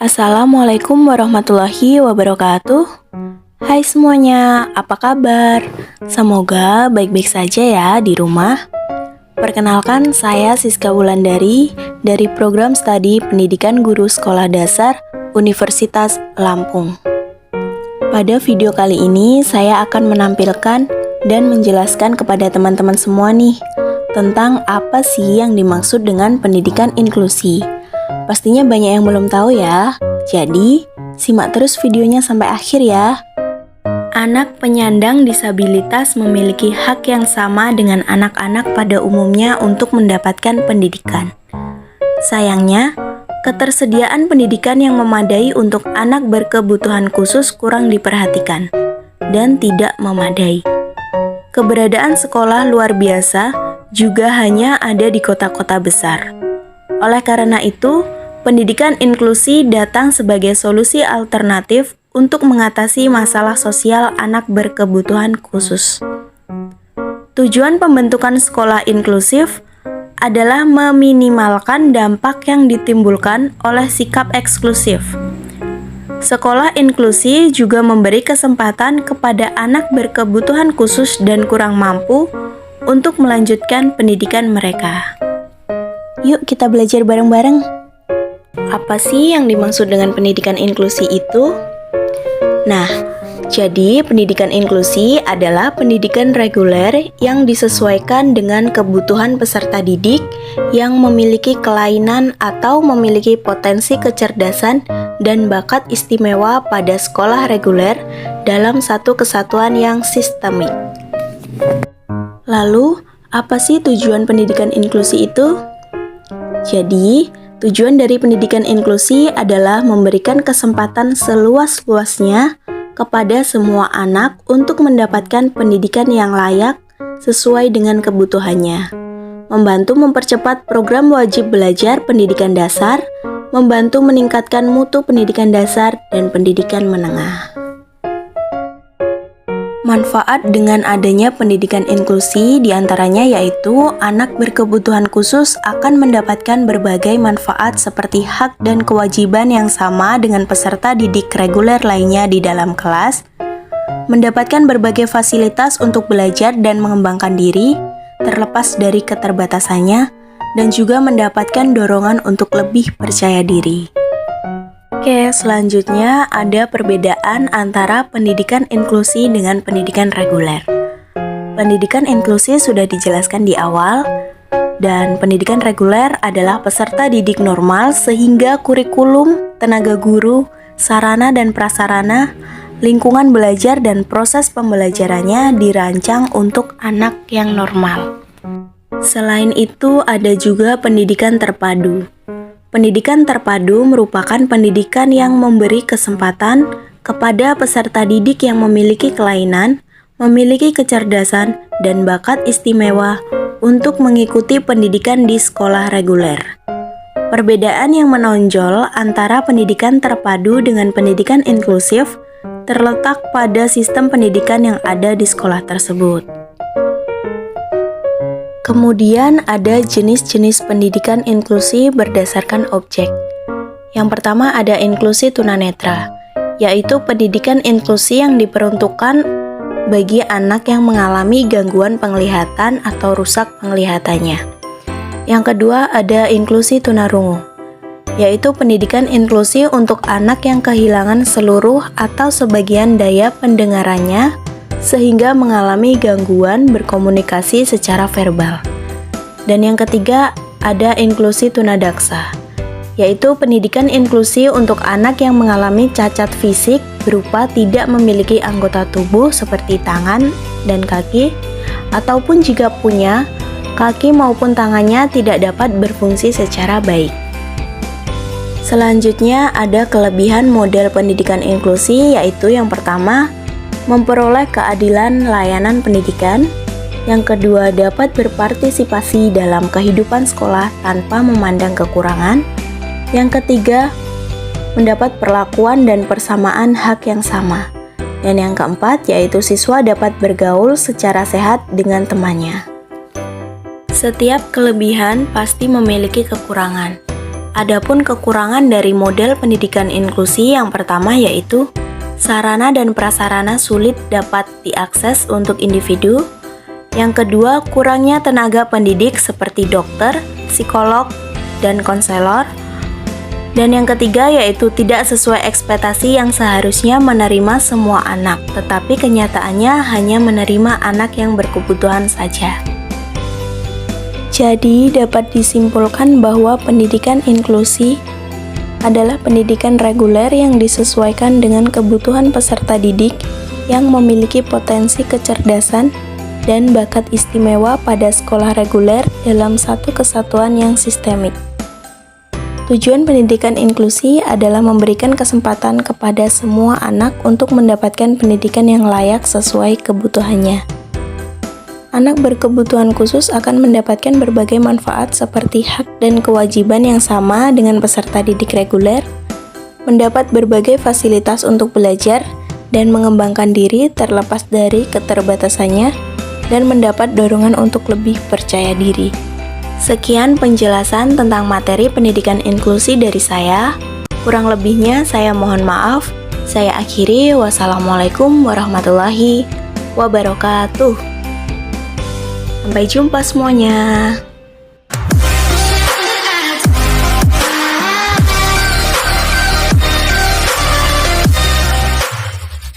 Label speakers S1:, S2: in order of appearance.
S1: Assalamualaikum warahmatullahi wabarakatuh. Hai semuanya, apa kabar? Semoga baik-baik saja ya di rumah. Perkenalkan, saya Siska Wulandari dari Program Studi Pendidikan Guru Sekolah Dasar Universitas Lampung. Pada video kali ini, saya akan menampilkan dan menjelaskan kepada teman-teman semua nih tentang apa sih yang dimaksud dengan pendidikan inklusi. Pastinya banyak yang belum tahu ya, jadi simak terus videonya sampai akhir ya. Anak penyandang disabilitas memiliki hak yang sama dengan anak-anak pada umumnya untuk mendapatkan pendidikan. Sayangnya, ketersediaan pendidikan yang memadai untuk anak berkebutuhan khusus kurang diperhatikan dan tidak memadai. Keberadaan sekolah luar biasa juga hanya ada di kota-kota besar. Oleh karena itu, pendidikan inklusi datang sebagai solusi alternatif untuk mengatasi masalah sosial anak berkebutuhan khusus. Tujuan pembentukan sekolah inklusif adalah meminimalkan dampak yang ditimbulkan oleh sikap eksklusif. Sekolah inklusi juga memberi kesempatan kepada anak berkebutuhan khusus dan kurang mampu untuk melanjutkan pendidikan mereka. Yuk kita belajar bareng-bareng. Apa sih yang dimaksud dengan pendidikan inklusi itu? Nah, jadi pendidikan inklusi adalah pendidikan reguler yang disesuaikan dengan kebutuhan peserta didik yang memiliki kelainan atau memiliki potensi kecerdasan dan bakat istimewa pada sekolah reguler dalam satu kesatuan yang sistemik. Lalu, apa sih tujuan pendidikan inklusi itu? Jadi, tujuan dari pendidikan inklusi adalah memberikan kesempatan seluas-luasnya kepada semua anak untuk mendapatkan pendidikan yang layak sesuai dengan kebutuhannya, membantu mempercepat program wajib belajar pendidikan dasar, membantu meningkatkan mutu pendidikan dasar dan pendidikan menengah. Manfaat dengan adanya pendidikan inklusi diantaranya yaitu anak berkebutuhan khusus akan mendapatkan berbagai manfaat seperti hak dan kewajiban yang sama dengan peserta didik reguler lainnya di dalam kelas, mendapatkan berbagai fasilitas untuk belajar dan mengembangkan diri, terlepas dari keterbatasannya, dan juga mendapatkan dorongan untuk lebih percaya diri. Oke, selanjutnya ada perbedaan antara pendidikan inklusi dengan pendidikan reguler. Pendidikan inklusi sudah dijelaskan di awal, dan pendidikan reguler adalah peserta didik normal sehingga kurikulum, tenaga guru, sarana dan prasarana, lingkungan belajar dan proses pembelajarannya dirancang untuk anak yang normal. Selain itu, ada juga pendidikan terpadu. Pendidikan terpadu merupakan pendidikan yang memberi kesempatan kepada peserta didik yang memiliki kelainan, memiliki kecerdasan, dan bakat istimewa untuk mengikuti pendidikan di sekolah reguler. Perbedaan yang menonjol antara pendidikan terpadu dengan pendidikan inklusif terletak pada sistem pendidikan yang ada di sekolah tersebut. Kemudian ada jenis-jenis pendidikan inklusi berdasarkan objek. Yang pertama ada inklusi tunanetra, yaitu pendidikan inklusi yang diperuntukkan bagi anak yang mengalami gangguan penglihatan atau rusak penglihatannya. Yang kedua ada inklusi tunarungu, yaitu pendidikan inklusi untuk anak yang kehilangan seluruh atau sebagian daya pendengarannya sehingga mengalami gangguan berkomunikasi secara verbal. Dan yang ketiga, ada inklusi tunadaksa, yaitu pendidikan inklusi untuk anak yang mengalami cacat fisik berupa tidak memiliki anggota tubuh seperti tangan dan kaki, ataupun jika punya, kaki maupun tangannya tidak dapat berfungsi secara baik. Selanjutnya, ada kelebihan model pendidikan inklusi, yaitu yang pertama, memperoleh keadilan layanan pendidikan. Yang kedua, dapat berpartisipasi dalam kehidupan sekolah tanpa memandang kekurangan. Yang ketiga, mendapat perlakuan dan persamaan hak yang sama. Dan yang keempat, yaitu siswa dapat bergaul secara sehat dengan temannya. Setiap kelebihan pasti memiliki kekurangan. Adapun kekurangan dari model pendidikan inklusi yang pertama yaitu sarana dan prasarana sulit dapat diakses untuk individu. Yang kedua, kurangnya tenaga pendidik seperti dokter, psikolog, dan konselor. Dan yang ketiga yaitu tidak sesuai ekspektasi yang seharusnya menerima semua anak, tetapi kenyataannya hanya menerima anak yang berkebutuhan saja. Jadi dapat disimpulkan bahwa pendidikan inklusi adalah pendidikan reguler yang disesuaikan dengan kebutuhan peserta didik yang memiliki potensi kecerdasan dan bakat istimewa pada sekolah reguler dalam satu kesatuan yang sistemik. Tujuan pendidikan inklusi adalah memberikan kesempatan kepada semua anak untuk mendapatkan pendidikan yang layak sesuai kebutuhannya. Anak berkebutuhan khusus akan mendapatkan berbagai manfaat seperti hak dan kewajiban yang sama dengan peserta didik reguler, mendapat berbagai fasilitas untuk belajar dan mengembangkan diri terlepas dari keterbatasannya, dan mendapat dorongan untuk lebih percaya diri. Sekian penjelasan tentang materi pendidikan inklusi dari saya. Kurang lebihnya saya mohon maaf. Saya akhiri. Wassalamualaikum warahmatullahi wabarakatuh. Sampai jumpa semuanya.